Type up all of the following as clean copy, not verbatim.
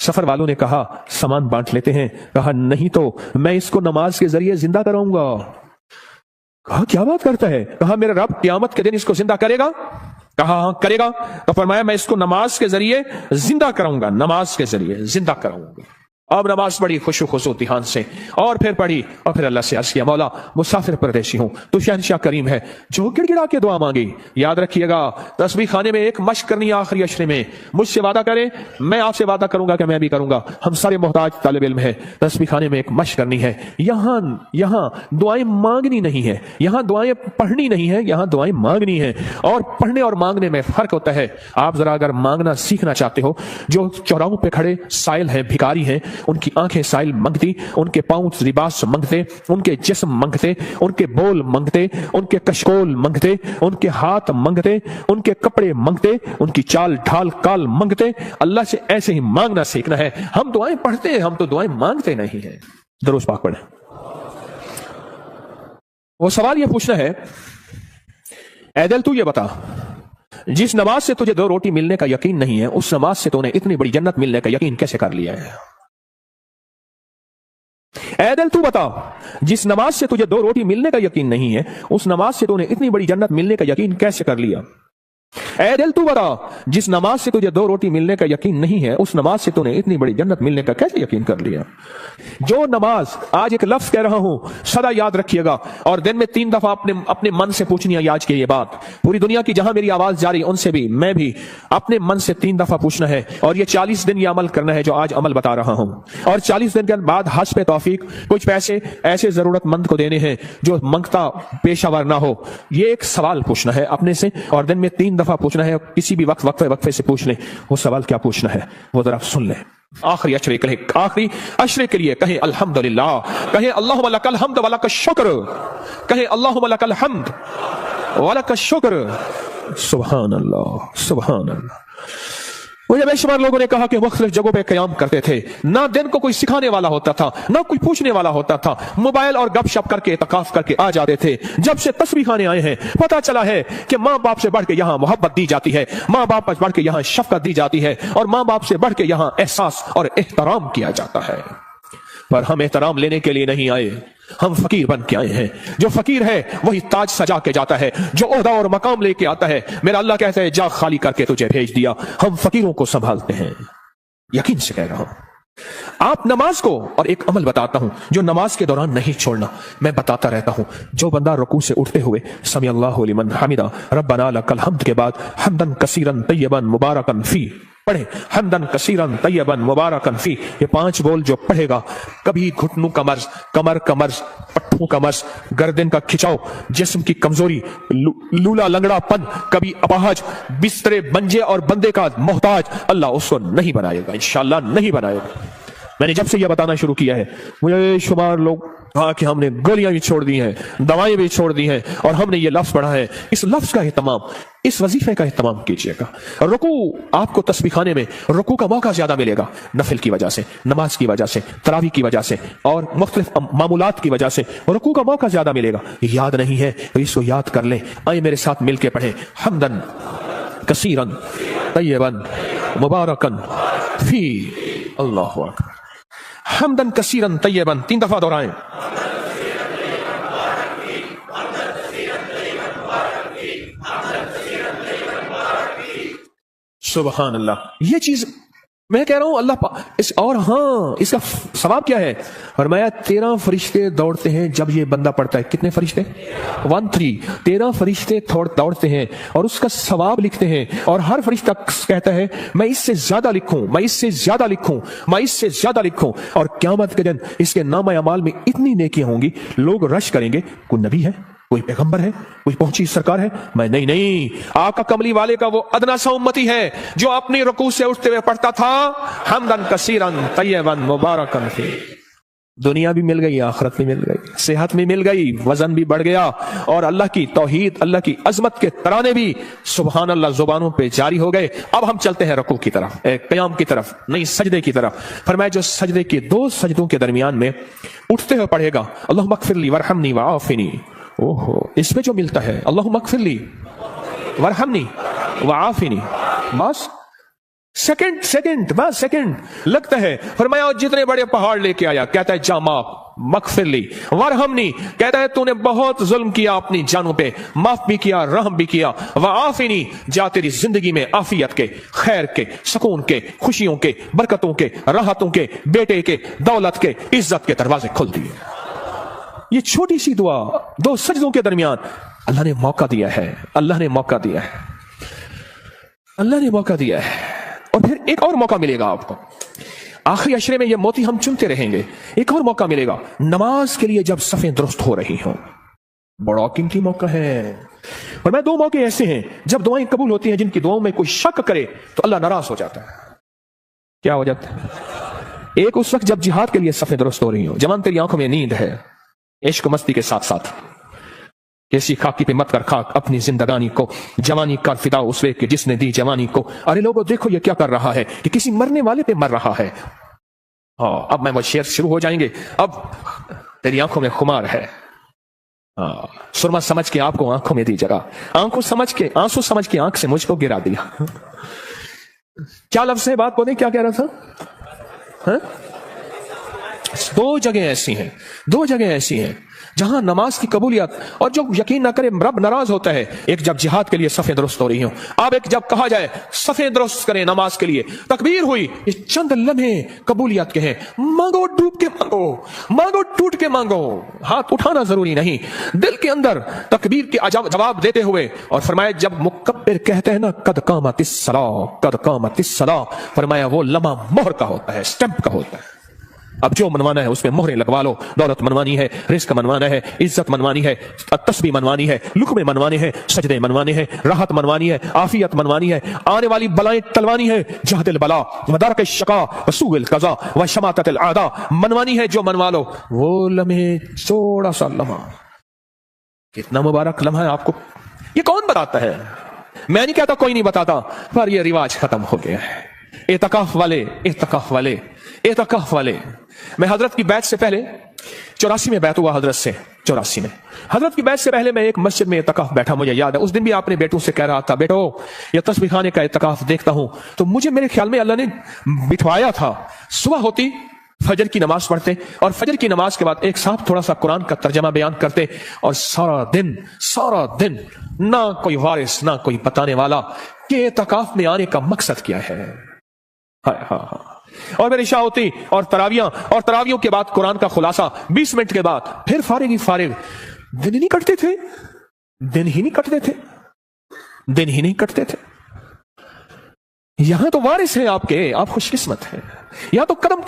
سفر والوں نے کہا سامان بانٹ لیتے ہیں. کہا نہیں تو میں اس کو نماز کے ذریعے زندہ کراؤں گا. کہا کیا بات کرتا ہے؟ کہا میرا رب قیامت کے دن اس کو زندہ کرے گا. کہا ہاں کرے گا. تو فرمایا میں اس کو نماز کے ذریعے زندہ کراؤں گا, نماز کے ذریعے زندہ کراؤں گا. اب نماز پڑھی خوشو خضوع دھیان سے, اور پھر پڑھی, اور پھر اللہ سے عرض کیا مولا مسافر پردیسی ہوں, تو شہنشاہ کریم ہے جو گڑ گڑا کے دعا مانگی. یاد رکھیے گا تسبیح خانے میں ایک مشق کرنی ہے آخری اشرے میں. مجھ سے وعدہ کرے, میں آپ سے وعدہ کروں گا کہ میں بھی کروں گا. ہم سارے محتاج طالب علم ہیں. تسبیح خانے میں ایک مشق کرنی ہے. یہاں دعائیں مانگنی نہیں ہے, یہاں دعائیں پڑھنی نہیں ہے, یہاں دعائیں مانگنی ہے. اور پڑھنے اور مانگنے میں فرق ہوتا ہے. آپ ذرا اگر مانگنا سیکھنا چاہتے ہو, جو چوراہوں پہ کھڑے سائل ہیں, بھکاری ہیں, ان کی آنکھیں سائل منگتی, ان کے پاؤں لباس منگتے, ان کے جسم منگتے, ان کے بول منگتے, ان کے کشکول منگتے, ان کے ہاتھ منگتے, ان کے کپڑے منگتے, ان کی چال ڈھال کال منگتے. اللہ سے ایسے ہی مانگنا سیکھنا ہے. ہم دعائیں پڑھتے ہیں, ہم تو دعائیں مانگتے نہیں ہیں. درود پاک پڑھیں. وہ سوال یہ پوچھنا ہے, اے دل تو یہ بتا, جس نماز سے تجھے 2 روٹی ملنے کا یقین نہیں ہے, اس نماز سے تو نے اتنی بڑی جنت ملنے کا یقین کیسے کر لیا ہے؟ اے دل تو بتا, جس نماز سے تجھے 2 روٹی ملنے کا یقین نہیں ہے, اس نماز سے تو نے اتنی بڑی جنت ملنے کا یقین کیسے کر لیا؟ اے دل تو بتا, جس نماز سے تجھے 2 روٹی ملنے کا یقین نہیں ہے, اس نماز سے تو نے اتنی بڑی جنت ملنے کا کیسے یقین کر لیا؟ جو نماز, آج ایک لفظ کہہ رہا ہوں, سدا یاد رکھیے گا, اور دن میں 3 دفعہ اپنے من سے پوچھنی ہے آج کی یہ بات. پوری دنیا کی جہاں میری آواز جاری, ان سے بھی میں بھی اپنے من سے 3 دفعہ پوچھنا ہے, اور یہ 40 دن یہ عمل کرنا ہے جو آج عمل بتا رہا ہوں. اور 40 دن کے بعد حسب توفیق کچھ پیسے ایسے ضرورت مند کو دینے ہیں جو منگتا پیشہ ور نہ ہو. یہ ایک سوال پوچھنا ہے اپنے سے, اور دن میں 3 دفعہ پوچھنا ہے. کسی بھی وقت وقفے سے پوچھ لیں. وہ سوال کیا پوچھنا ہے وہ ذرا سن لیں. آخری اشرے کے لیے کہیں الحمدللہ, کہیں اللہم لک الحمد ولک الشکر, کہیں اللہم لک الحمد ولک الشکر. سبحان اللہ سبحان اللہ. مجھے بے شمار لوگوں نے کہا کہ مختلف جگہوں پہ قیام کرتے تھے, نہ دن کو کوئی سکھانے والا ہوتا تھا, نہ کوئی پوچھنے والا ہوتا تھا, موبائل اور گپ شپ کر کے اعتکاف کر کے آ جاتے تھے. جب سے تسبیح خانے آئے ہیں پتہ چلا ہے کہ ماں باپ سے بڑھ کے یہاں محبت دی جاتی ہے, ماں باپ سے بڑھ کے یہاں شفقت دی جاتی ہے, اور ماں باپ سے بڑھ کے یہاں احساس اور احترام کیا جاتا ہے. پر ہم احترام لینے کے لیے نہیں آئے, ہم فقیر بن کے آئے ہیں. جو فقیر ہے وہی تاج سجا کے جاتا ہے, جو عہدہ اور مقام لے کے آتا ہے میرا اللہ کہتا ہے جا خالی کر کے تجھے بھیج دیا. ہم فقیروں کو سنبھالتے ہیں, یقین سے کہہ رہا ہوں. آپ نماز کو, اور ایک عمل بتاتا ہوں جو نماز کے دوران نہیں چھوڑنا, میں بتاتا رہتا ہوں. جو بندہ رکوع سے اٹھتے ہوئے سمی اللہ لمن حمدہ ربنا لک الحمد کے بعد حمدن کثیرن طیبا مبارکن فی پڑھے, حمدن کثیرن طیبا مبارکن فی, یہ 5 بول جو پڑھے گا, کبھی گھٹنوں کا مرض, کمر کا مرض, پٹھوں کا مرض, گردن کا کھچاؤ, جسم کی کمزوری, لولا لنگڑا پن, کبھی اپاہج, بسترے منجے اور بندے کا محتاج, اللہ اس کو نہیں بنائے گا, انشاءاللہ نہیں بنائے گا. میں نے جب سے یہ بتانا شروع کیا ہے مجھے شمار لوگ کہا کہ ہم نے گولیاں بھی چھوڑ دی ہیں, دوائیں بھی چھوڑ دی ہیں, اور ہم نے یہ لفظ پڑھا ہے. اس لفظ کا اہتمام, اس وظیفے کا اہتمام کیجیے گا. رکوع, آپ کو تسبیح خانے میں رکوع کا موقع زیادہ ملے گا, نفل کی وجہ سے, نماز کی وجہ سے, تراویح کی وجہ سے, اور مختلف معمولات کی وجہ سے رکوع کا موقع زیادہ ملے گا. یاد نہیں ہے تو اس کو یاد کر لیں. آئے میرے ساتھ مل کے پڑھیں, حمدن کثیرن طیبا مبارکن فی. اللہ اکبر. حمدن کثیرن طیبا 3 دفعہ دہرائیں. سبحان اللہ. یہ چیز میں کہہ رہا ہوں اللہ اور ہاں اس کا ثواب کیا ہے؟ فرمایا 13 فرشتے دوڑتے ہیں جب یہ بندہ پڑھتا ہے. کتنے فرشتے؟ 13 فرشتے دوڑتے ہیں اور اس کا ثواب لکھتے ہیں, اور ہر فرشتہ کہتا ہے میں اس سے زیادہ لکھوں, میں اس سے زیادہ لکھوں, میں اس سے زیادہ لکھوں. اور قیامت کے دن اس کے نامہ اعمال میں اتنی نیکیاں ہوں گی, لوگ رش کریں گے کوئی نبی ہے, کوئی پیغمبر ہے, کوئی پہنچی سرکار ہے. میں نہیں, آقا کملی والے کا وہ ادنا سا امتی ہے جو اپنی رکوع سے اٹھتے ہوئے پڑھتا تھا حمدن کثیرن طیبا مبارکن فی. دنیا بھی مل گئی, آخرت بھی مل گئی, صحت بھی مل گئی, وزن بھی بڑھ گیا, اور اللہ کی توحید, اللہ کی عظمت کے ترانے بھی سبحان اللہ زبانوں پہ جاری ہو گئے. اب ہم چلتے ہیں رکوع کی طرف, قیام کی طرف, نہیں سجدے کی طرف. فرمایا جو سجدے کے 2 سجدوں کے درمیان میں اٹھتے ہوئے پڑھے گا اللہم اغفر لی ورحمنی وعافنی, اوہو اس میں جو ملتا ہے اللہم اغفر لی ورحمنی وعافنی, بس सेकंड सेकंड बस सेकंड लगता है। फरमाया जितने बड़े पहाड़ लेके आया, कहता है जा माफ, मगफिरली वरहमनी, कहता है तूने बहुत जुल्म किया अपनी जानों पे, माफ भी किया, रहम भी किया। वआफिनी, जा तेरी जिंदगी में आफियत के, खैर के, सुकून के, खुशियों के, बरकतों के, राहतों के, बेटे के, दौलत के, इज्जत के दरवाजे खोल दिए। ये छोटी सी दुआ दो सजदों के दरमियान अल्लाह ने मौका दिया है, अल्लाह ने मौका दिया है, अल्लाह ने मौका दिया है। और फिर एक और मौका मिलेगा आपको, आखिरी अशरे में ये मोती हम चुनते रहेंगे। एक और मौका मिलेगा नमाज के लिए, जब सफें दुरुस्त हो रही हो, बड़ा कीमती मौका है। और मैं दो मौके ऐसे हैं जब दुआएं कबूल होती हैं, जिनकी दुआओं में कोई शक करे तो अल्लाह नाराज हो जाता है। क्या हो जाता है? एक उस वक्त जब जिहाद के लिए सफें दुरुस्त हो रही हो, जवान तेरी आंखों में नींद है, इश्क मस्ती के साथ साथ किसी खाकी पे मत कर खाक अपनी जिंदगानी को, जवानी कर फिदा उस वे के जिसने दी जवानी को। अरे लोगों देखो ये क्या कर रहा है कि किसी मरने वाले पे मर रहा है। हाँ, अब मैं वो शेर शुरू हो जाएंगे। अब तेरी आंखों में खुमार है, हाँ, सुरमा समझ के आपको आंखों में दी जगह, आंखों समझ के, आंसू समझ के आंख से मुझको गिरा दिया। क्या लफ्ज़ है, बात बोले, क्या कह रहा था? हाँ? दो जगह ऐसी हैं, दो जगह ऐसी हैं जहां नमाज की कबूलियत, और जो यकीन ना करे रब नाराज होता है। एक जब जिहाद के लिए सफें दुरुस्त हो रही हो, अब एक जब कहा जाए सफें दुरुस्त करें नमाज के लिए, तकबीर हुई, ये चंद लम्हे कबूलियत के हैं। मांगो, डूब के मांगो, मांगो, टूट के मांगो, हाथ उठाना जरूरी नहीं, दिल के अंदर तकबीर के जवाब देते हुए। और फरमाया जब मुकब्बिर कहते हैं ना कद कामतिस सलाह, कद कामतिस सलाह, फरमाया वो लम्हा मोहर का होता है, स्टैंप का होता है। अब जो मनवाना है उसमें मोहरें लगवा लो। दौलत मनवानी है, रिस्क मनवाना है, इज्जत मनवानी है, तस्बीह मनवानी है, लुक़मे मनवाने हैं, सजदे मनवाने हैं, राहत मनवानी है, आफियत मनवानी है, आने वाली बलाएं टलवानी है, जहदिल बला वदरक शका वसूल कज़ा व शमाततिल आदा मनवानी है। जो मनवा लो वो लम्हे, थोड़ा सा लम्हा, कितना मुबारक लम्हा है आपको। ये कौन बताता है? मैं नहीं कहता कोई नहीं बताता, पर ये रिवाज खत्म हो गया है। एतकाफ वाले, एतकाफ वाले, एतकाफ वाले। मैं हजरत की बैत से पहले 84 में बैत हुआ हजरत से, 84 में हजरत की बैत से पहले मैं एक मस्जिद में एतकाफ बैठा, मुझे याद है। उस दिन भी आपने बेटों से कह रहा था, बेटो ये तस्बीह खाने का एतकाफ देखता हूं, तो मुझे मेरे ख्याल में अल्लाह ने बिठवाया था। सुबह होती, फजर की नमाज पढ़ते, और फजर की नमाज के बाद एक साथ थोड़ा सा कुरान का तर्जमा बयान करते, और सारा दिन ना कोई वारिस ना कोई बताने वाला कि एतकाफ में आने का मकसद क्या है। हाँ। और मेरी शाह होती, और तरावियों के बाद कुरान का खुलासा, 20 मिनट के बाद फिर फारिग ही फारिग। दिन ही नहीं कटते थे, दिन ही नहीं कटते थे, दिन ही नहीं कटते थे। यहां तो वारिस है आपके, आप खुशकिस्मत हैं। यहां तो कदम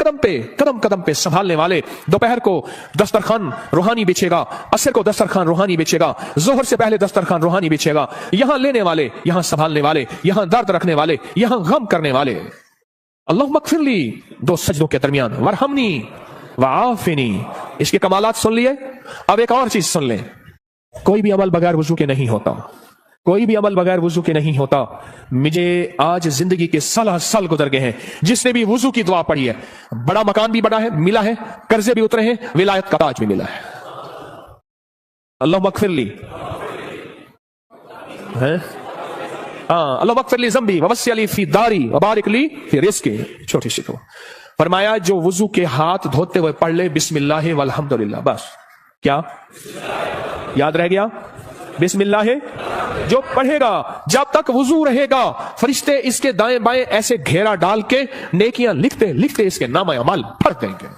कदम पे संभालने वाले। दोपहर को दस्तरखान रूहानी बिछेगा, असर को दस्तरखान रूहानी बिछेगा, जोहर से पहले दस्तरखान रूहानी बिछेगा। यहां लेने वाले, यहां संभालने वाले, यहां दर्द रखने वाले, यहां गम करने वाले। अल्लाह मगफिरली, दो सजदों के दरमियान वरहमनी वआफिनी। इसके कमालात सुन लिए। अब एक और चीज सुन लें, कोई भी अमल बगैर वजू के नहीं होता, कोई भी अमल बगैर वजू के नहीं होता। मुझे आज जिंदगी के साल गुजर गए हैं, जिसने भी वजू की दुआ पढ़ी है, बड़ा मकान भी बड़ा है, मिला है, कर्जे भी उतरे हैं, विलायत का ताज भी मिला है। अल्लाह मगफिरली है, अल्लाह मगफिरली ज़ंबी ववस्सिअली फी दारी वबारिक ली फी रिज़्क़ी। छोटी सी तो फरमाया जो वजू के हाथ धोते हुए पढ़ ले बिस्मिल्लाह वल्हम्दुलिल्लाह, बस क्या याद रह गया? बिस्मिल्लाह जो पढ़ेगा, जब तक वजू रहेगा, फरिश्ते इसके दाएं बाएं ऐसे घेरा डाल के नेकियां लिखते लिखते इसके नाम अमल भर देंगे।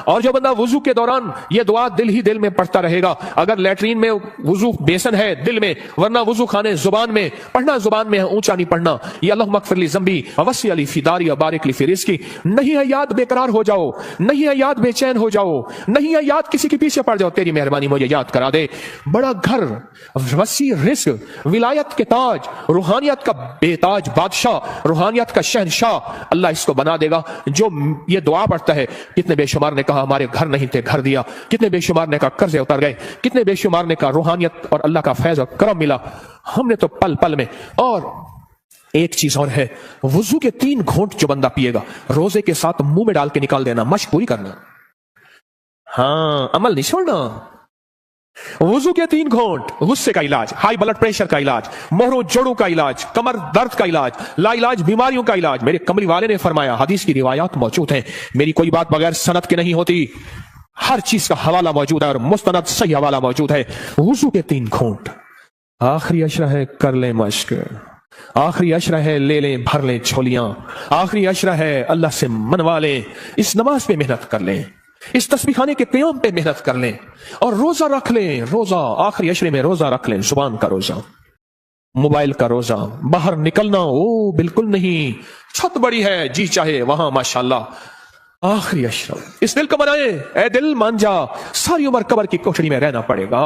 और जो बंदा वजू के दौरान ये दुआ दिल ही दिल में पढ़ता रहेगा, अगर लेटरीन में वजू बेसन है दिल में, वरना वजू खाने जुबान में, पढ़ना जुबान में है, ऊंचा नहीं पढ़ना। ये अल्लाह मगफिरली ज़ंबी ववस्सिअली फी दारी वबारिक ली फी रिज़्क़ी। नहीं है याद बेकरार हो जाओ, नहीं है याद बेचैन हो जाओ, नहीं है याद किसी के पीछे पड़ जाओ, तेरी मेहरबानी मुझे याद करा दे। बड़ा घर, वसी रिज़्क़, विलायत के ताज, रूहानियत का बेताज बादशाह, रूहानियत का शहनशाह अल्लाह इसको बना देगा। जो ये दुआ पढ़ता है, कितने बेशुमार ने कहा हमारे घर नहीं थे, घर दिया, कितने बेशुमार ने कहा कर्जे उतर गए, कितने बेशुमार ने कहा रूहानियत और अल्लाह का फैज और करम मिला, हमने तो पल पल में। और एक चीज और है, वजू के 3 घूंट जो बंदा पिएगा, रोजे के साथ मुंह में डाल के निकाल देना, मशक पूरी करना। हाँ, अमल नहीं छोड़ना, वुजू के 3 घूंट, गुस्से का इलाज, हाई ब्लड प्रेशर का इलाज, मोहरों जोड़ों का इलाज, कमर दर्द का इलाज, लाइलाज बीमारियों का इलाज। मेरे कमली वाले ने फरमाया, हदीस की रिवायात मौजूद हैं, मेरी कोई बात बगैर सनद के नहीं होती, हर चीज का हवाला मौजूद है और मुस्तनद सही हवाला मौजूद है। वुजू के 3 घूंट, आखिरी अशरा है कर ले मश्क, आखिरी अशरा है ले लें भर लें झोलियां, आखिरी अशरा है अल्लाह से मनवा लें, इस नमाज पे मेहनत कर लें, इस तस्बीह खाने के क़याम पे मेहनत कर लें और रोजा रख लें। रोजा आखिरी अशरे में रोजा रख लें, जुबान का रोजा, मोबाइल का रोजा, बाहर निकलना ओ बिल्कुल नहीं, छत बड़ी है जी चाहे वहां माशाल्लाह। आखिरी अशरा इस दिल को बनाए, ए दिल मान जा, सारी उम्र कब्र की कोठरी में रहना पड़ेगा,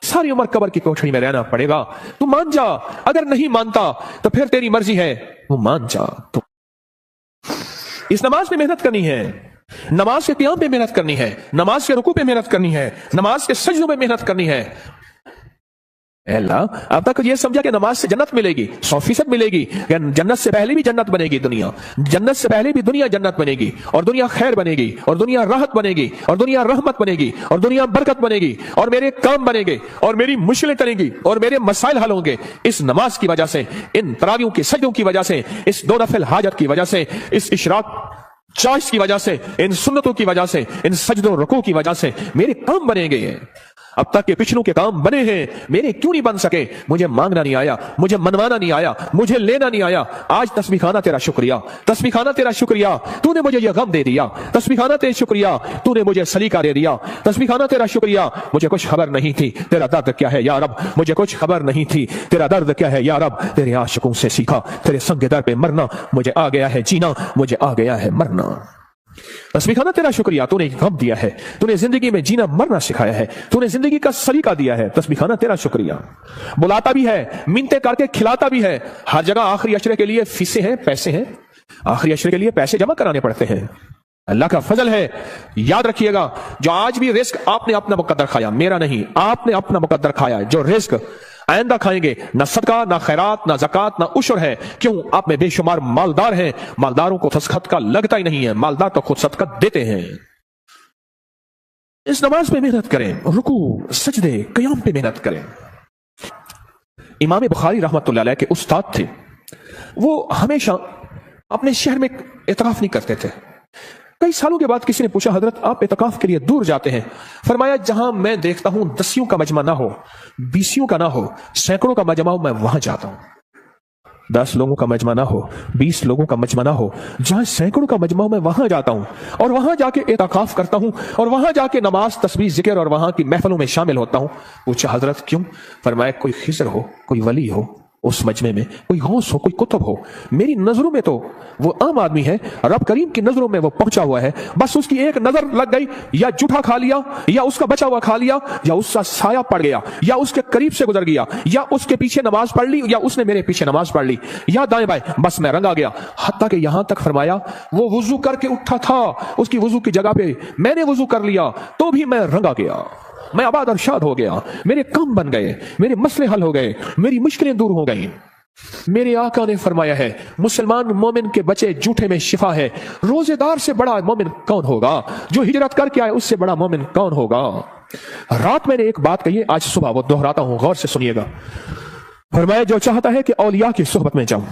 सारी उम्र कब्र की कोठरी में रहना पड़ेगा, तू मान जा। अगर नहीं मानता तो फिर तेरी मर्जी है, वो मान जा। तो इस नमाज में मेहनत करनी है, नमाज के क़याम पे मेहनत करनी है, नमाज के रुकू पे मेहनत करनी है, नमाज के सजदों पे मेहनत करनी है। अल्लाह, अब तक ये समझा कि नमाज से जन्नत मिलेगी, 100% मिलेगी, जन्नत से पहले भी जन्नत बनेगी दुनिया, जन्नत से पहले भी दुनिया जन्नत बनेगी और दुनिया खैर बनेगी और दुनिया राहत बनेगी और दुनिया रहमत बनेगी और दुनिया बरकत बनेगी और मेरे काम बनेंगे और मेरी मुश्किलें टलेंगी और मेरे मसाइल हल होंगे इस नमाज की वजह से, इन तरावियों की सजदों की वजह से, इस 2 नफिल हाजत की वजह से, इस इशराक चॉइस की वजह से, इन सुन्नतों की वजह से, इन सजदों रुकू की वजह से मेरे काम बनेंगे। अब तक के पिछलों के काम बने हैं, मेरे क्यों नहीं बन सके? मुझे मांगना नहीं आया, मुझे मनवाना नहीं आया, मुझे लेना नहीं आया। आज तस्बीह खाना तेरा शुक्रिया, तस्बीह खाना तेरा शुक्रिया, तूने मुझे यह गम दे दिया, तस्बीह खाना तेरा शुक्रिया, तूने मुझे सलीका दे दिया, तस्बीह खाना तेरा शुक्रिया, मुझे कुछ खबर नहीं थी तेरा दर्द क्या है या रब, मुझे कुछ खबर नहीं थी तेरा दर्द क्या है या रब, तेरे आशिकों से सीखा, तेरे संग दर पे मरना, मुझे आ गया है जीना, मुझे आ गया है मरना। तस्बीह खाना तेरा शुक्रिया, तूने गम दिया है, तूने जिंदगी में जीना मरना सिखाया है, तूने जिंदगी का सलीका दिया है। तस्बीह खाना तेरा शुक्रिया। बुलाता भी है, मिन्नतें करके खिलाता भी है। हर जगह आखिरी अशरे के लिए फीसें हैं, पैसे हैं, आखिरी अशरे के लिए पैसे जमा कराने पड़ते हैं। अल्लाह का फजल है, याद रखिएगा। जो आज भी रिस्क आपने अपना मुकद्दर खाया, मेरा नहीं, आपने अपना मुकद्दर खाया, जो रिस्क आइंदा खाएंगे, ना सदका, ना खैरात, ना ज़कात, ना उशर है। क्यों? आप में बेशुमार मालदार हैं, मालदारों को सदका लगता ही नहीं है, मालदार तो खुद सदका देते हैं। इस नमाज पे मेहनत करें, रुकू, सजदे, क़याम पे मेहनत करें। इमाम बुखारी रहमतुल्लाह अलैह के उस्ताद थे, वो हमेशा अपने शहर में इतकाफ नहीं करते थे। कई सालों के बाद किसी ने पूछा, हजरत आप इतकाफ के लिए दूर जाते हैं? फरमाया, जहां मैं देखता हूं 10 का मजमा ना हो, 20 का ना हो, सैकड़ों का मजमा हो, मैं वहां जाता हूं। 10 लोगों का मजमा ना हो, 20 लोगों का मजमा ना हो, जहां सैकड़ों का मजमा हो, मैं वहां जाता हूं और वहां जाके इतकाफ करता हूं और वहां जाके नमाज, तस्बीह, जिक्र और वहां की महफिलों में शामिल होता हूं। पूछा, हजरत क्यों? फरमाया, कोई खिज़र हो, कोई वली हो उस मजमे में, कोई गौस हो, कोई कुतुब हो, मेरी नजरों में तो वो आम आदमी है, रब करीम की नजरों में वो पहुंचा हुआ है। बस उसकी एक नजर लग गई, या जूठा खा लिया, या उसका बचा हुआ खा लिया, या उसका साया पड़ गया, या उसके करीब से गुजर गया, या उसके पीछे नमाज पढ़ ली, या उसने मेरे पीछे नमाज पढ़ ली, या दाएं बाएं, बस मैं रंगा गया। हत्ता कि यहां तक फरमाया, वो वुजू करके उठा था, उसकी वुजू की जगह पे मैंने वुजू कर लिया तो भी मैं रंगा गया, मैं आबाद और शाद हो गया, मेरे काम बन गए, मेरे मसले हल हो गए, मेरी मुश्किलें दूर हो गई। मेरे आका ने फरमाया है, मुसलमान मोमिन के बचे जूठे में शिफा है। रोजेदार से बड़ा मोमिन कौन होगा? जो हिजरत करके आए उससे बड़ा मोमिन कौन होगा? रात मैंने एक बात कही, आज सुबह वो दोहराता हूं, गौर से सुनिएगा। फरमाया, जो चाहता है कि औलिया की सोहबत में जाऊं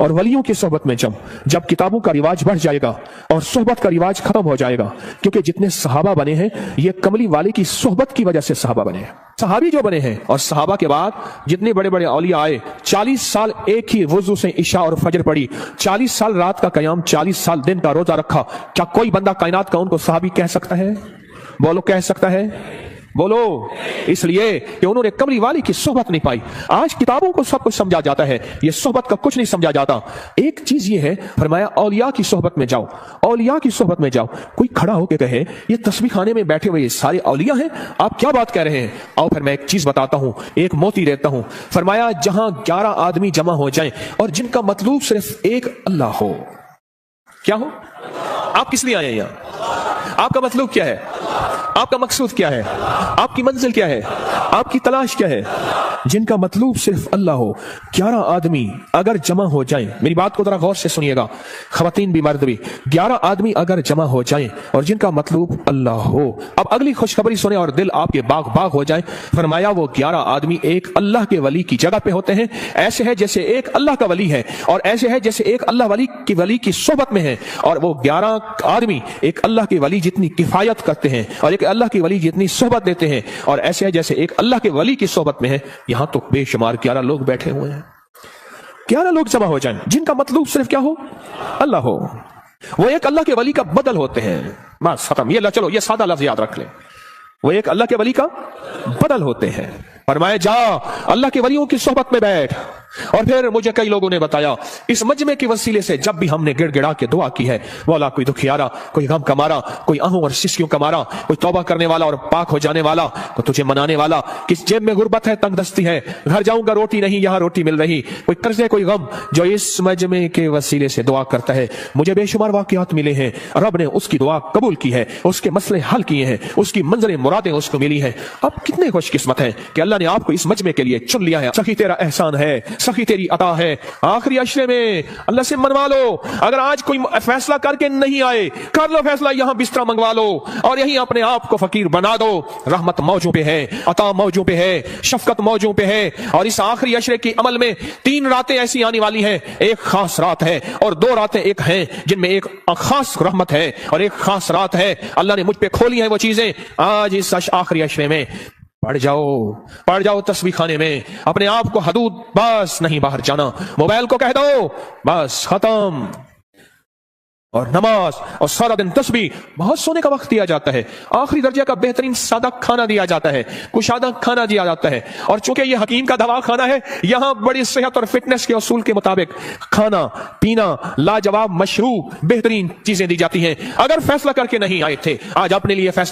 और वलियों की सोहबत में जाऊं, जब किताबों का रिवाज बढ़ जाएगा और सोहबत का रिवाज खत्म हो जाएगा, क्योंकि जितने सहाबा बने हैं ये कमली वाले की सोहबत की वजह से सहाबा बने हैं। सहाबी जो बने हैं और सहाबा के बाद जितने बड़े बड़े औलिया आए, 40 साल एक ही वुजू से इशा और फजर पढ़ी, 40 साल रात का कयाम, 40 साल दिन का रोजा रखा। क्या कोई बंदा कायनात का उनको सहाबी कह सकता है? बोलो, कह सकता है? बोलो। इसलिए कि उन्होंने कमली वाली की सोहबत नहीं पाई। आज किताबों को सब कुछ समझा जाता है, ये सोहबत का कुछ नहीं समझा जाता। एक चीज ये है, फरमाया औलिया की सोहबत में जाओ, औलिया की सोहबत में जाओ। कोई खड़ा होकर कहे, ये तस्बीह खाने में बैठे हुए ये सारे औलिया हैं, आप क्या बात कह रहे हैं? आओ फिर मैं एक चीज बताता हूं, एक मोती देता हूं। फरमाया, जहां 11 आदमी जमा हो जाएं और जिनका मतलूब सिर्फ एक अल्लाह हो। क्या हो? आप किस लिए आए हैं यहां? आपका मतलब क्या है? आपका मकसूद क्या है? आपकी मंजिल क्या है? आपकी तलाश क्या है? जिनका मतलूब सिर्फ अल्लाह हो। 11 आदमी अगर जमा हो जाएं, मेरी बात को जरा गौर से सुनिएगा, खवातीन भी मर्द भी, 11 आदमी अगर जमा हो जाएं और जिनका मतलूब अल्लाह हो। अब अगली खुशखबरी सुने और दिल आपके बाग बाग हो जाए। फरमाया वो 11 आदमी एक अल्लाह के वली की जगह पे होते हैं, ऐसे है जैसे एक अल्लाह का वली है, और ऐसे है जैसे एक अल्लाह वली की सोबत में है, और वो 11 आदमी एक अल्लाह के वली जितनी किफायत करते हैं और एक अल्लाह की वली जितनी सोबत देते हैं, और ऐसे है जैसे एक अल्लाह के वली की सोबत में है। यहां तो बेशुमार 11 लोग बैठे हुए हैं। 11 लोग जमा हो जाएं जिनका मतलूब सिर्फ क्या हो? अल्लाह हो। वो एक अल्लाह के वली का बदल होते हैं। बस खत्म। ये चलो ये सादा लफ्ज याद रख ले, वो एक अल्लाह के वली का बदल होते हैं। फरमाया जा अल्लाह के वलियों की सोहबत में बैठ। और फिर मुझे कई लोगों ने बताया इस मजमे के वसीले से जब भी हमने गिड़गिड़ा के दुआ की है, मौला कोई दुखियारा, कोई गम का मारा, कोई आहू और सिस्कियों का मारा, कोई तौबा करने वाला और पाक हो जाने वाला, कोई तुझे मनाने वाला, किस जेब में गुर्बत है, तंगदस्ती है, घर जाऊंगा रोटी नहीं यहां रोटी मिल रही, कोई कर्जे कोई गम, जो इस मजमे के वसीले से दुआ करता है, मुझे बेशुमार वाकयात मिले हैं, रब ने उसकी दुआ कबूल की है, उसके मसले हल किए हैं, उसकी मंजरें मुरादें उसको मिली हैं। अब कितने खुशकिस्मत हैं कि अल्लाह ने आपको इस मजमे के लिए चुन लिया है। सखी तेरा एहसान है, सखी तेरी अता है। आखिरी अशरे में अल्लाह से मनवा लो। अगर आज कोई फैसला करके नहीं आए, कर लो फैसला, यहां बिस्तरा मंगवा लो और यहीं अपने आप को फकीर बना दो। रहमत मौजों पे है, अता मौजों पे है, शफकत मौजों पे है। और इस आखिरी अशरे की अमल में 3 रातें ऐसी आने वाली हैं, एक खास रात है और 2 रातें एक हैं जिनमें एक खास रहमत है और एक खास रात है। अल्लाह ने मुझ पे खोली है वो चीजें आज इस आखिरी अशरे में। पढ़ जाओ तस्बीह खाने में, अपने आप को हदूद बस नहीं बाहर जाना, मोबाइल को कह दो बस खत्म। और नमाज और सारा दिन तस्बीह। बहुत सोने का वक्त दिया जाता है, आखिरी दर्जे का बेहतरीन सादा खाना दिया जाता है, कुशादा खाना दिया जाता है। और चूंकि ये हकीम का दवा खाना है, यहां बड़ी सेहत और फिटनेस के उसूल के मुताबिक खाना पीना लाजवाब मशरूब बेहतरीन चीजें दी जाती हैं। अगर फैसला करके नहीं आए थे, आज अपने लिए फैसला